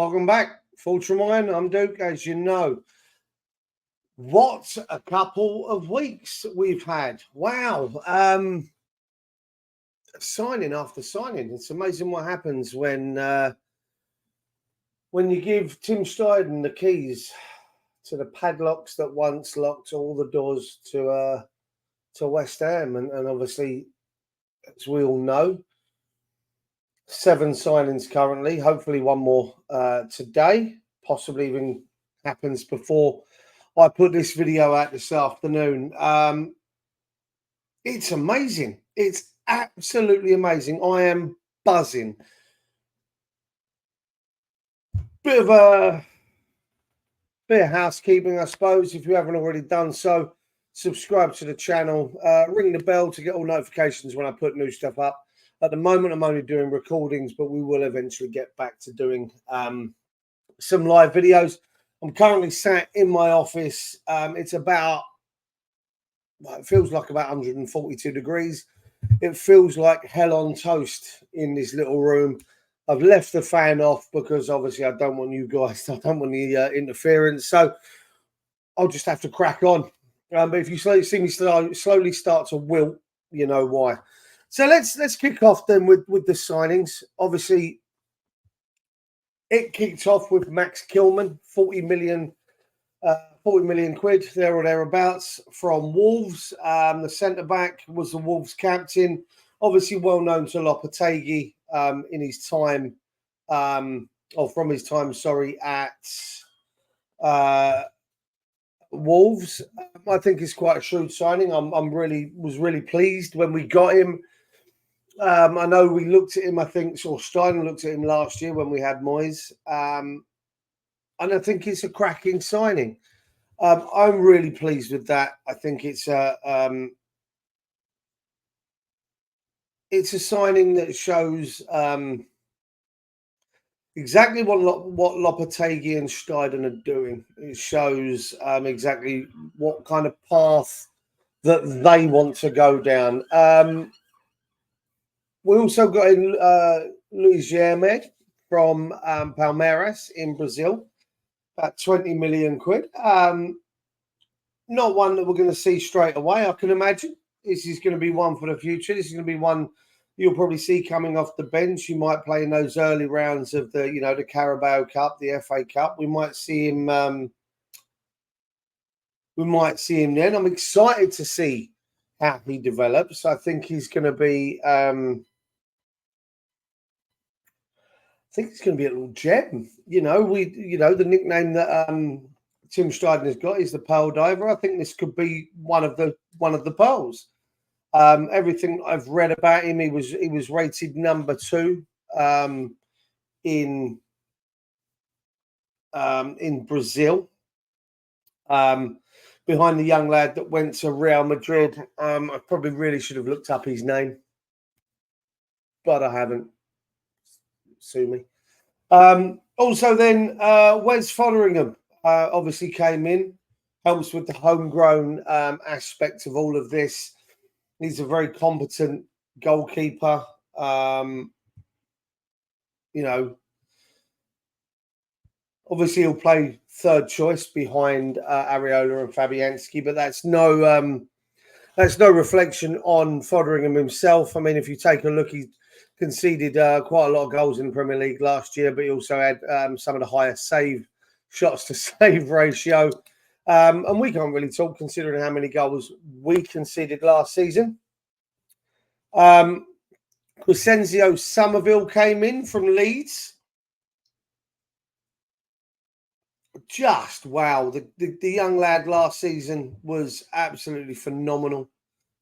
Welcome back, Fultramine. I'm Duke, as you know. What a couple of weeks we've had. Wow. Signing after signing. It's amazing what happens when you give Tim Steiden the keys to the padlocks that once locked all the doors to West Ham. And obviously, as we all know, 7 signings currently, hopefully one more today, possibly even happens before I put this video out this afternoon. It's amazing. It's absolutely amazing. I am buzzing. Bit of housekeeping, I suppose. If you haven't already done so, subscribe to the channel, ring the bell to get all notifications when I put new stuff up. At the moment, I'm only doing recordings, but we will eventually get back to doing some live videos. I'm currently sat in my office. It feels like about 142 degrees. It feels like hell on toast in this little room. I've left the fan off because obviously I don't want you guys, I don't want the interference. So I'll just have to crack on. But if you see me slowly start to wilt, you know why. So let's kick off then with the signings. Obviously, it kicked off with Max Kilman, 40 million quid, there or thereabouts, from Wolves. The centre-back was the Wolves captain, obviously well known to Lopetegui in his time, from his time, at Wolves. I think it's quite a shrewd signing. Was really pleased when we got him. I know we looked at him, I think, or Steiner looked at him last year when we had Moyes. And I think it's a cracking signing. I'm really pleased with that. I think it's a signing that shows exactly what Lopetegui and Steiden are doing. It shows exactly what kind of path that they want to go down. We also got in Luis Yermed from Palmeiras in Brazil, about 20 million quid. Not one that we're going to see straight away, I can imagine. This is going to be one for the future. This is going to be one you'll probably see coming off the bench. You might play in those early rounds of the Carabao Cup, the FA Cup. We might see him. Then. I'm excited to see how he develops. I think he's going to be. I think it's going to be a little gem. The nickname that Tim Steiden has got is the Pearl Diver. I think this could be one of the pearls. Everything I've read about him, he was rated number 2 in Brazil, behind the young lad that went to Real Madrid. I probably really should have looked up his name, but I haven't. Sue me. Also then, Wes Fotheringham obviously came in, helps with the homegrown aspect of all of this. He's a very competent goalkeeper. Obviously he'll play third choice behind Areola and Fabianski, but that's no reflection on Fotheringham himself. I mean, if you take a look, he conceded quite a lot of goals in the Premier League last year, but he also had some of the highest shots to save ratio. And we can't really talk considering how many goals we conceded last season. Crescencio Somerville came in from Leeds. Just wow. The young lad last season was absolutely phenomenal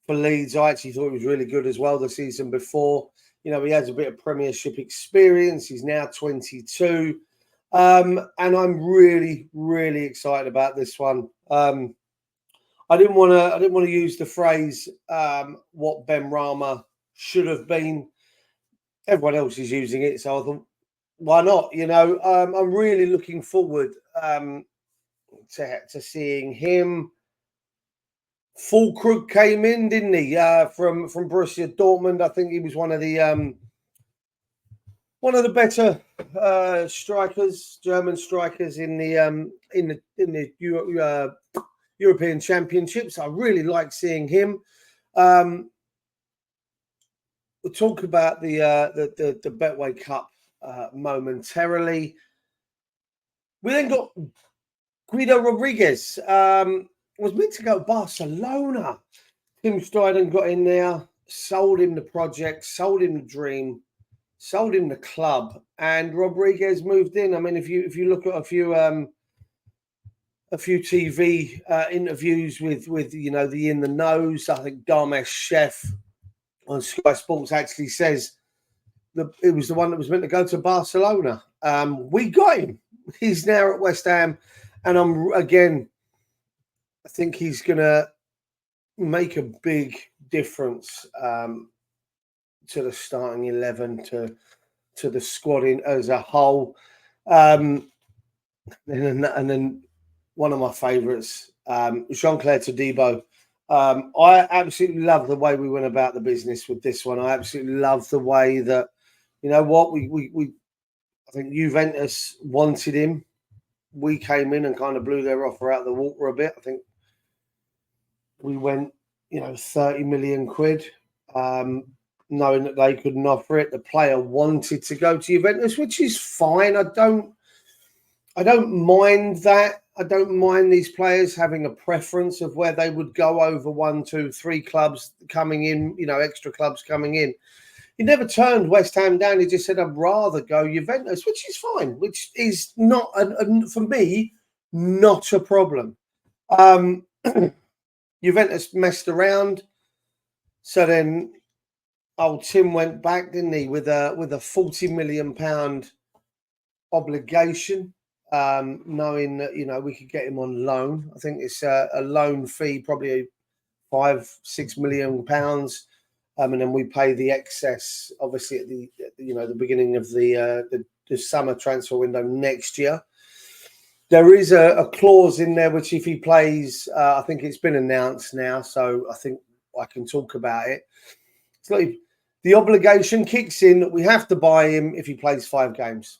for Leeds. I actually thought he was really good as well the season before. He has a bit of Premiership experience. He's now 22. And I'm really, really excited about this one. I didn't want to use the phrase what Ben Rama should have been. Everyone else is using it, so I thought, why not? I'm really looking forward to seeing him. Fulkrug came in, didn't he? From Borussia Dortmund. I think he was one of the one of the better strikers, German strikers in the European Championships. I really like seeing him. We'll talk about the Betway Cup momentarily. We then got Guido Rodriguez. Was meant to go to Barcelona. Tim Stryden got in there, sold him the project, sold him the dream, sold him the club, and Rodriguez moved in. I mean, if you look at a few TV interviews with you know the in the nose, I think Dharmesh Chef on Sky Sports actually says that it was the one that was meant to go to Barcelona. We got him. He's now at West Ham, and I think he's going to make a big difference to the starting 11, to the squad as a whole. And then one of my favourites, Jean-Claire Todibo. I absolutely love the way we went about the business with this one. I absolutely love the way that, you know what, I think Juventus wanted him. We came in and kind of blew their offer out of the water a bit. I think we went, 30 million quid, knowing that they couldn't offer it. The player wanted to go to Juventus, which is fine. I don't mind that. I don't mind these players having a preference of where they would go over 1, 2, 3 clubs coming in, extra clubs coming in. He never turned West Ham down. He just said, I'd rather go Juventus, which is fine, which is not, for me, not a problem. Juventus messed around. So then old Tim went back, didn't he, with a £40 million obligation, knowing that, we could get him on loan. I think it's a loan fee, probably £5-6 million. And then we pay the excess, obviously, at the beginning of the summer transfer window next year. There is a clause in there which, if he plays, I think it's been announced now, so I think I can talk about it. It's like the obligation kicks in. We have to buy him if he plays 5 games.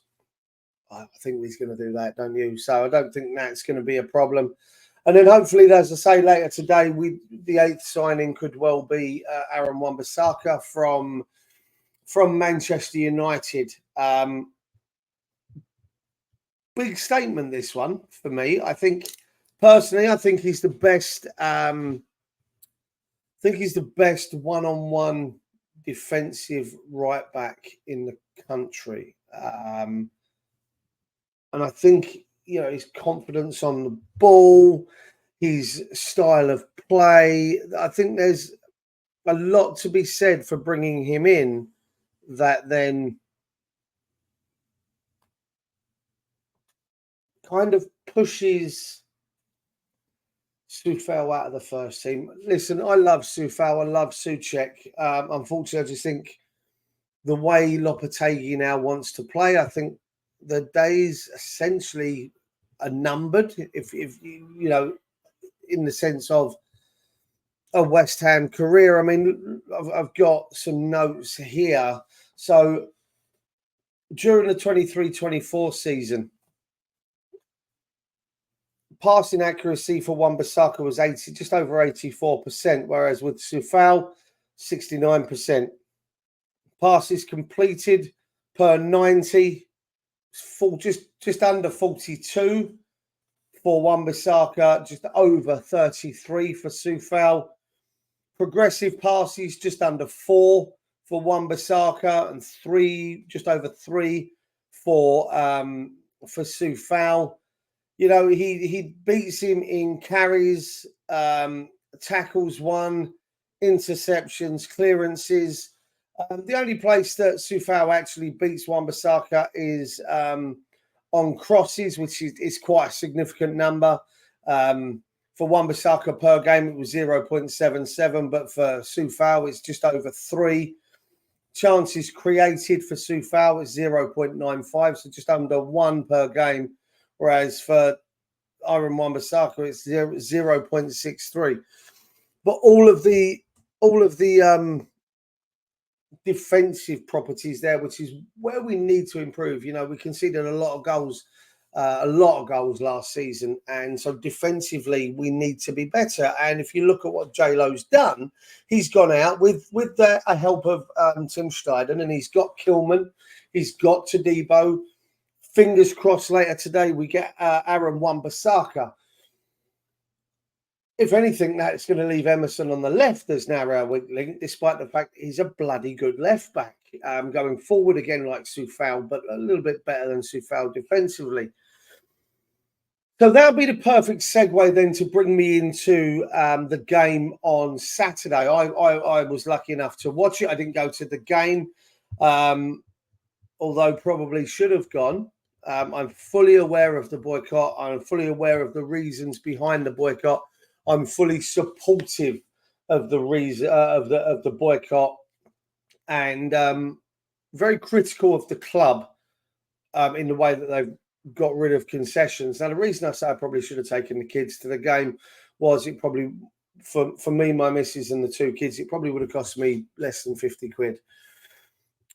I think he's going to do that, don't you? So I don't think that's going to be a problem. And then hopefully, as I say later today, the 8th signing could well be Aaron Wan-Bissaka from Manchester United. Big statement, this one, for me. I think, personally, he's the best. I think he's the best one-on-one defensive right back in the country. And I think, his confidence on the ball, his style of play, I think there's a lot to be said for bringing him in that then kind of pushes Soufal out of the first team. Listen, I love Soufal. I love Souček. Unfortunately, I just think the way Lopetegui now wants to play, I think the days essentially are numbered. If in the sense of a West Ham career. I mean, I've got some notes here. So during the 23-24 season, passing accuracy for Wan-Bissaka was just over 84%, whereas with Soufal, 69%. Passes completed per 90, just under 42 for Wan-Bissaka, just over 33 for Soufal. Progressive passes just under 4 for Wan-Bissaka and just over 3 for Soufal. He beats him in carries, tackles won, interceptions, clearances. The only place that Soufal actually beats Wan-Bissaka is on crosses, which is quite a significant number. For Wan-Bissaka per game, it was 0.77, but for Soufal, it's just over 3. Chances created for Soufal is 0.95, so just under 1 per game. Whereas for Aaron Wan-Bissaka, it's 0.63. But all of the defensive properties there, which is where we need to improve. You know, we conceded a lot of goals last season, and so defensively we need to be better. And if you look at what J-Lo's done, he's gone out with the help of Tim Steiden, and he's got Kilman, he's got Todibo. Fingers crossed later today we get Aaron Wan-Bissaka. If anything, that's going to leave Emerson on the left as narrow weak link, despite the fact he's a bloody good left back. Going forward again like Soufal, but a little bit better than Soufal defensively. So that'll be the perfect segue then to bring me into the game on Saturday. I was lucky enough to watch it. I didn't go to the game, although probably should have gone. I'm fully aware of the boycott. I'm fully aware of the reasons behind the boycott. I'm fully supportive of the reason of the boycott, and very critical of the club in the way that they've got rid of concessions. Now, the reason I say I probably should have taken the kids to the game was it probably for me, my missus, and the two kids, it probably would have cost me less than 50 quid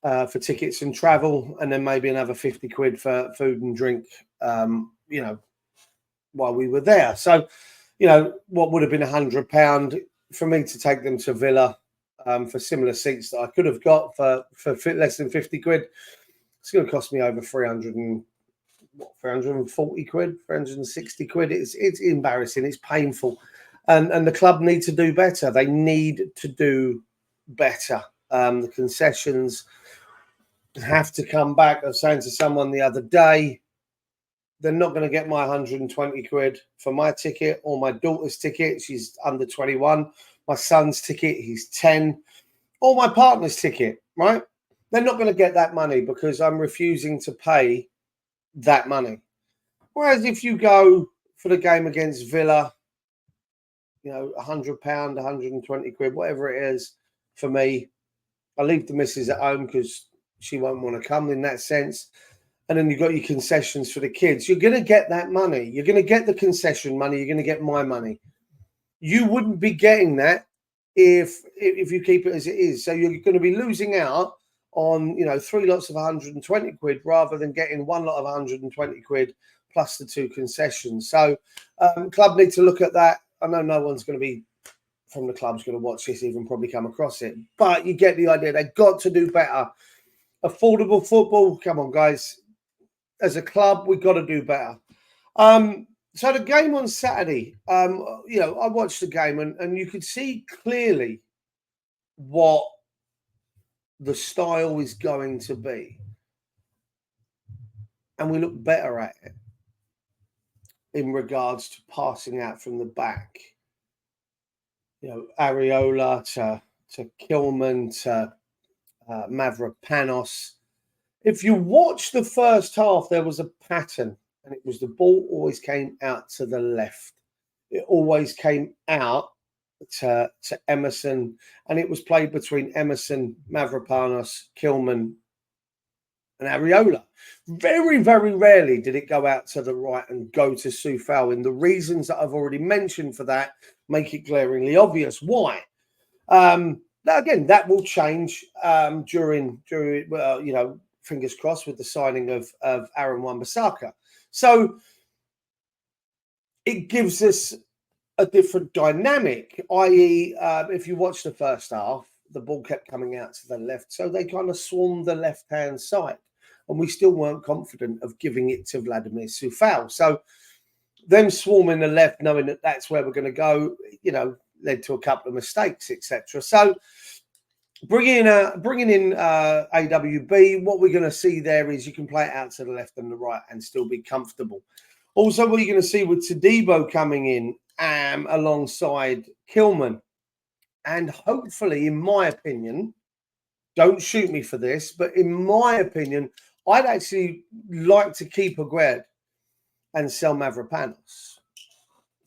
for tickets and travel, and then maybe another 50 quid for food and drink. You know, while we were there. So, you know, what would have been £100 for me to take them to Villa for similar seats that I could have got for less than 50 quid. It's going to cost me over 340 quid, 360 quid. It's embarrassing. It's painful. And the club need to do better. They need to do better. The concessions have to come back. I was saying to someone the other day, they're not going to get my 120 quid for my ticket or my daughter's ticket. She's under 21. My son's ticket, he's 10. Or my partner's ticket, right? They're not going to get that money because I'm refusing to pay that money. Whereas if you go for the game against Villa, you know, £100, 120 quid, whatever it is for me, I leave the missus at home because she won't want to come in that sense. And then you've got your concessions for the kids. You're going to get that money. You're going to get the concession money. You're going to get my money. You wouldn't be getting that if you keep it as it is. So you're going to be losing out on, you know, 3 lots of 120 quid rather than getting 1 lot of 120 quid plus the 2 concessions. So club need to look at that. I know no one's going to be from the club's going to watch this, even probably come across it. But you get the idea. They've got to do better. Affordable football. Come on, guys. As a club, we've got to do better. So the game on Saturday, you know, I watched the game and you could see clearly what the style is going to be. And we look better at it in regards to passing out from the back. You know, Areola to Kilman to Mavropanos. If you watch the first half, there was a pattern, and it was the ball always came out to the left. It always came out to Emerson, and it was played between Emerson, Mavropanos, Kilman, and Areola. Very, very rarely did it go out to the right and go to Soufal. And the reasons that I've already mentioned for that make it glaringly obvious. Why? Now, again, that will change during you know, fingers crossed, with the signing of Aaron Wan-Bissaka. So it gives us a different dynamic, i.e. If you watch the first half, the ball kept coming out to the left. So they kind of swarmed the left-hand side. And we still weren't confident of giving it to Vladimir Soufal. So them swarming the left, knowing that that's where we're going to go, you know, led to a couple of mistakes, etc. So bringing in AWB, what we're going to see there is you can play it out to the left and the right and still be comfortable. Also, what you're going to see with Todibo coming in alongside Kilman, and hopefully, in my opinion, don't shoot me for this, but in my opinion, I'd actually like to keep Aguerd and sell Mavropanos.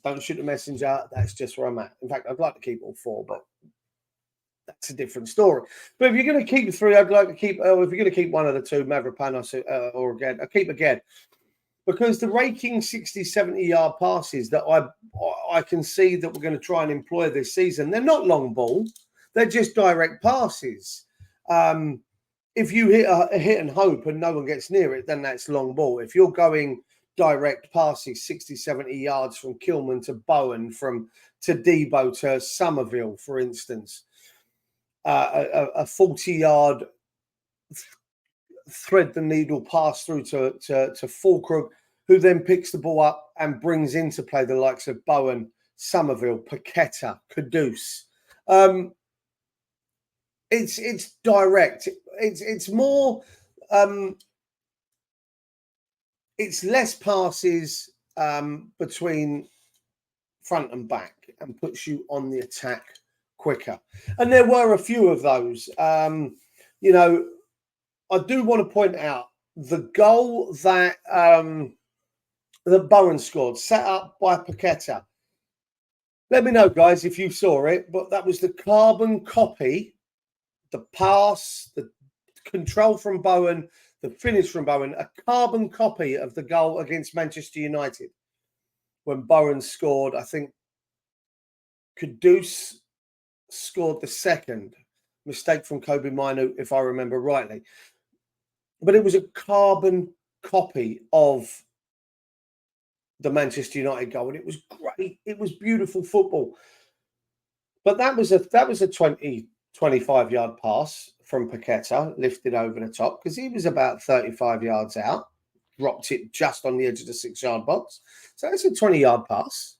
Don't shoot the messenger. That's just where I'm at. In fact, I'd like to keep all 4, but that's a different story. But if you're going to keep 3, I'd like to keep, if you're going to keep one of the 2, Mavropanos or Aguerd, I'll keep Aguerd. Because the raking 60, 70-yard passes that I can see that we're going to try and employ this season, they're not long ball. They're just direct passes. If you hit a hit and hope and no one gets near it, then that's long ball. If you're going direct passes 60, 70 yards from Kilman to Bowen, from to Debo to Somerville, for instance, a 40-yard thread the needle pass through to Fulcrum, who then picks the ball up and brings into play the likes of Bowen, Somerville, Paqueta, Caduce. It's direct. It's more. It's less passes between front and back, and puts you on the attack quicker. And there were a few of those. You know, I do want to point out the goal that that Bowen scored, set up by Paqueta. Let me know, guys, if you saw it, but that was the carbon copy, the pass, the control from Bowen, the finish from Bowen, a carbon copy of the goal against Manchester United when Bowen scored. I think Caduce scored the second. Mistake from Kobe Minu, if I remember rightly. But it was a carbon copy of the Manchester United goal, and it was great. It was beautiful football. But that was a 20, 25-yard pass from Paqueta, lifted over the top, because he was about 35 yards out, dropped it just on the edge of the 6-yard box. So that's a 20-yard pass,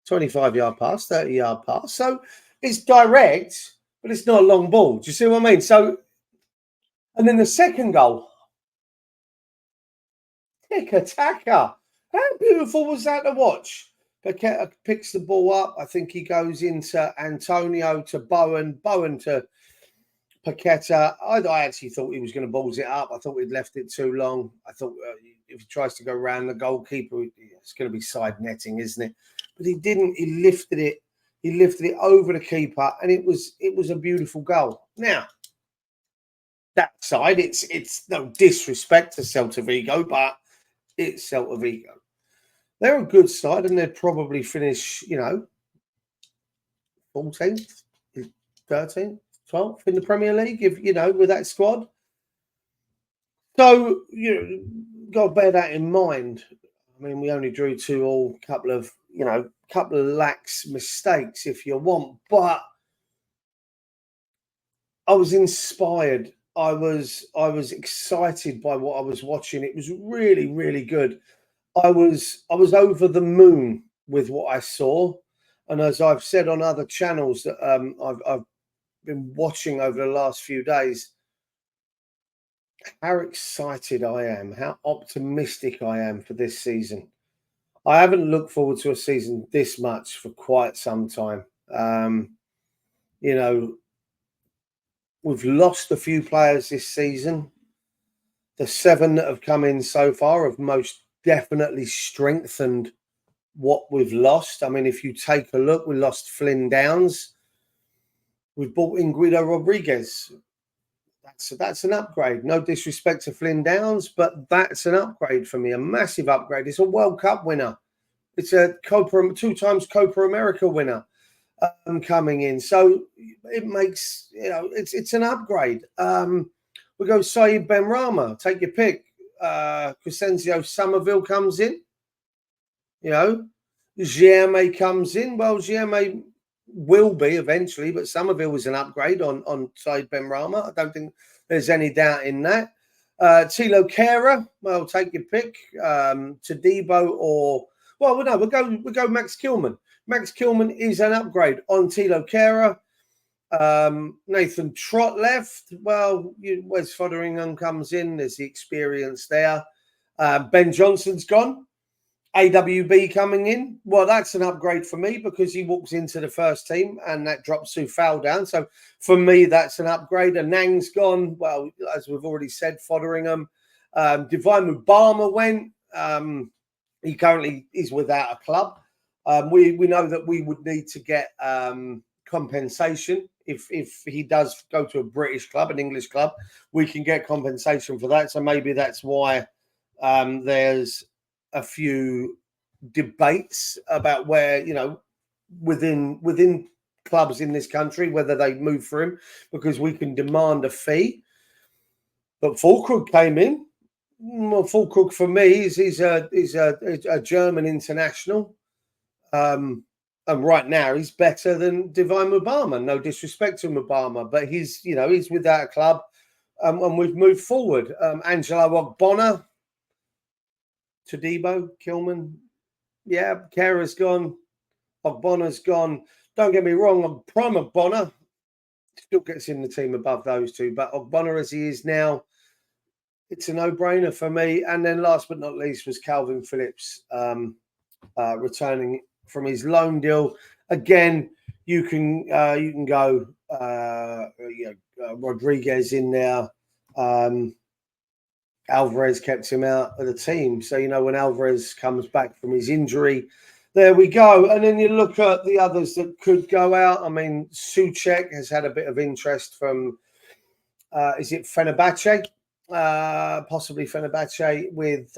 25-yard pass, 30-yard pass. So it's direct, but it's not a long ball. Do you see what I mean? So, and then the second goal, tick-a-tacker. How beautiful was that to watch? Paqueta picks the ball up. I think he goes into Antonio to Bowen, Bowen to Paqueta. I actually thought he was going to balls it up. I thought he'd left it too long. I thought if he tries to go around the goalkeeper, it's going to be side netting, isn't it? But he didn't. He lifted it. He lifted it over the keeper, and it was a beautiful goal. Now, that side, it's no disrespect to Celta Vigo, but it's Celta Vigo. They're a good side, and they'd probably finish, 14th, 13th, 12th in the Premier League, if with that squad. So got to bear that in mind. I mean, we only drew 2-2, couple of lax mistakes, if you want, but I was inspired. I was excited by what I was watching. It was really, really good. I was over the moon with what I saw, and as I've said on other channels that I've been watching over the last few days, how excited I am, how optimistic I am for this season. I haven't looked forward to a season this much for quite some time. We've lost a few players this season. The 7 that have come in so far have most definitely strengthened what we've lost. I mean, if you take a look, we lost Flynn Downs. We've brought in Guido Rodriguez. That's an upgrade. No disrespect to Flynn Downs, but that's an upgrade for me, a massive upgrade. It's a World Cup winner. It's a 2 times Copa America winner coming in. So it makes, it's an upgrade. We go Saeed Benrahma, take your pick. Crescencio Somerville comes in. Giame comes in. Well, Giame will be eventually, but Somerville was an upgrade on Saeed Benrahma. I don't think there's any doubt in that. Tilo Kehrer, well, take your pick. Todibo or we'll go Max Kilman. Max Kilman is an upgrade on Tilo Kehrer. Nathan Trott left. Well, Wes Fotheringham comes in. There's the experience there. Ben Johnson's gone. AWB coming in. Well, that's an upgrade for me because he walks into the first team and that drops Soufal down. So for me, that's an upgrade. Anang's gone. Well, as we've already said, Fotheringham. Divine Mubama went. He currently is without a club. We know that we would need to get compensation if he does go to a British club, an English club. We can get compensation for that. So maybe that's why there's a few debates about where within clubs in this country, whether they move for him, because we can demand a fee. But Fulkrug came in. Well, Fulkrug for me is a German international. And right now he's better than Divine Mubama. No disrespect to Mubama, but he's without a club, and we've moved forward. Angelo Ogbonna, Todibo, Kilman, yeah, Kera's gone, Ogbonna's gone. Don't get me wrong, Prime Ogbonna still gets in the team above those two, but Ogbonna as he is now, it's a no-brainer for me. And then last but not least was Calvin Phillips, returning from his loan deal. Again, you can go Rodriguez in there. Alvarez kept him out of the team. So, when Alvarez comes back from his injury, there we go. And then you look at the others that could go out. I mean, Souček has had a bit of interest from, is it Fenerbahce? Possibly Fenerbahce with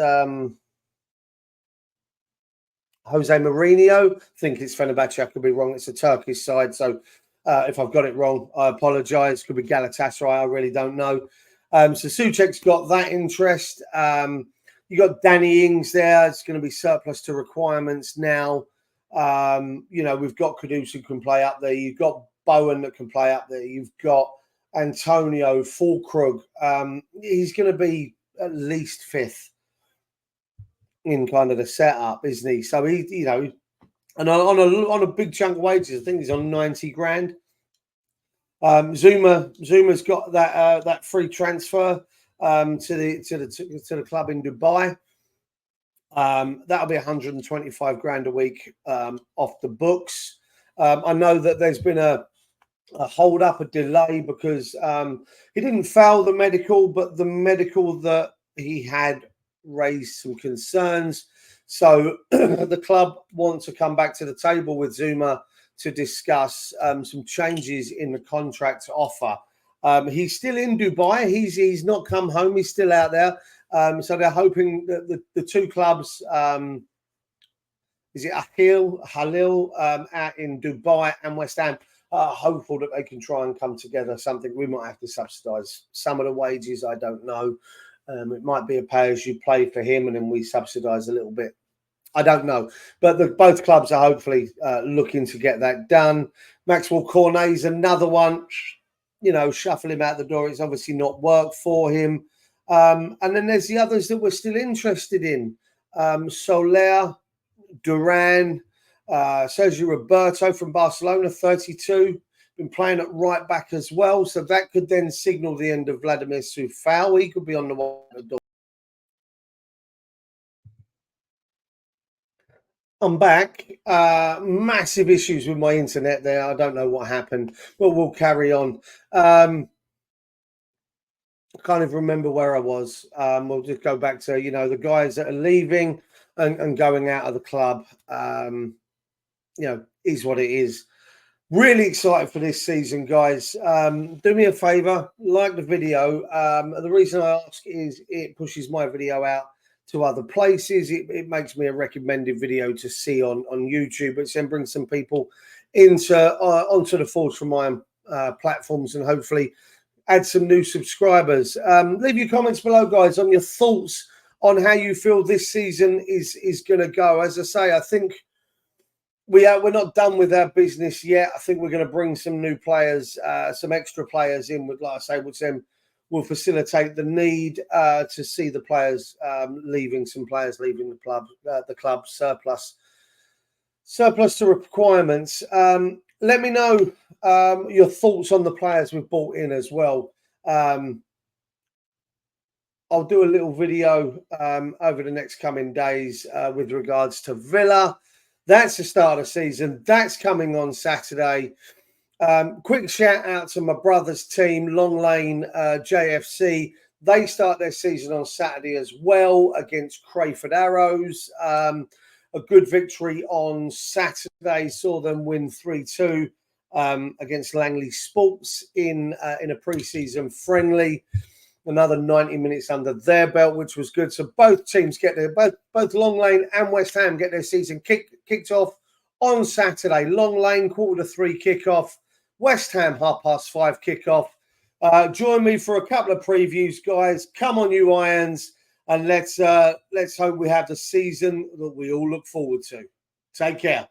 Jose Mourinho. I think it's Fenerbahce. I could be wrong. It's a Turkish side. So if I've got it wrong, I apologise. Could be Galatasaray. I really don't know. So Souček's got that interest. You got Danny Ings there. It's going to be surplus to requirements now. We've got Kudus who can play up there. You've got Bowen that can play up there. You've got Antonio Fulkrug. He's going to be at least fifth in kind of the setup, isn't he? So he, and on a big chunk of wages, I think he's on 90 grand. Zuma's got that free transfer to the club in Dubai. That'll be 125 grand a week off the books. I know that there's been a hold up, a delay, because he didn't fail the medical, but the medical that he had raised some concerns. So the club want to come back to the table with Zuma to discuss some changes in the contract offer. He's still in Dubai. He's not come home. He's still out there. So they're hoping that the two clubs, is it Halil out in Dubai and West Ham, are hopeful that they can try and come together. Something we might have to subsidise some of the wages. I don't know. It might be a pay-as-you-play for him, and then we subsidise a little bit. I don't know, but both clubs are hopefully looking to get that done. Maxwell Cornet's another one, shuffle him out the door. It's obviously not worked for him. And then there's the others that we're still interested in. Soler, Duran, Sergio Roberto from Barcelona, 32, been playing at right back as well. So that could then signal the end of Vladimir Soufal. He could be on the door. I'm back. Massive issues with my internet there. I don't know what happened, but we'll carry on. I can't even remember where I was. We'll just go back to, the guys that are leaving and going out of the club. Is what it is. Really excited for this season, guys. Do me a favor, like the video. The reason I ask is it pushes my video out to other places. It makes me a recommended video to see on YouTube, which then brings some people onto the Forge from Iron platforms, and hopefully add some new subscribers. Leave your comments below, guys, on your thoughts on how you feel this season is going to go. As I say, I think we're not done with our business yet. I think we're going to bring some new players, some extra players in, with, like I say, which then will facilitate the need to see the players leaving the club surplus to requirements. Let me know your thoughts on the players we've brought in as well. I'll do a little video over the next coming days with regards to Villa. That's the start of the season. That's coming on Saturday. Quick shout out to my brother's team, Long Lane JFC. They start their season on Saturday as well against Crayford Arrows. A good victory on Saturday saw them win 3-2 against Langley Sports in a pre-season friendly. Another 90 minutes under their belt, which was good. So both teams get both Long Lane and West Ham get their season kicked off on Saturday. Long Lane, 2:45 kickoff. West Ham, 5:30 kickoff. Join me for a couple of previews, guys. Come on, you Irons, and let's hope we have the season that we all look forward to. Take care.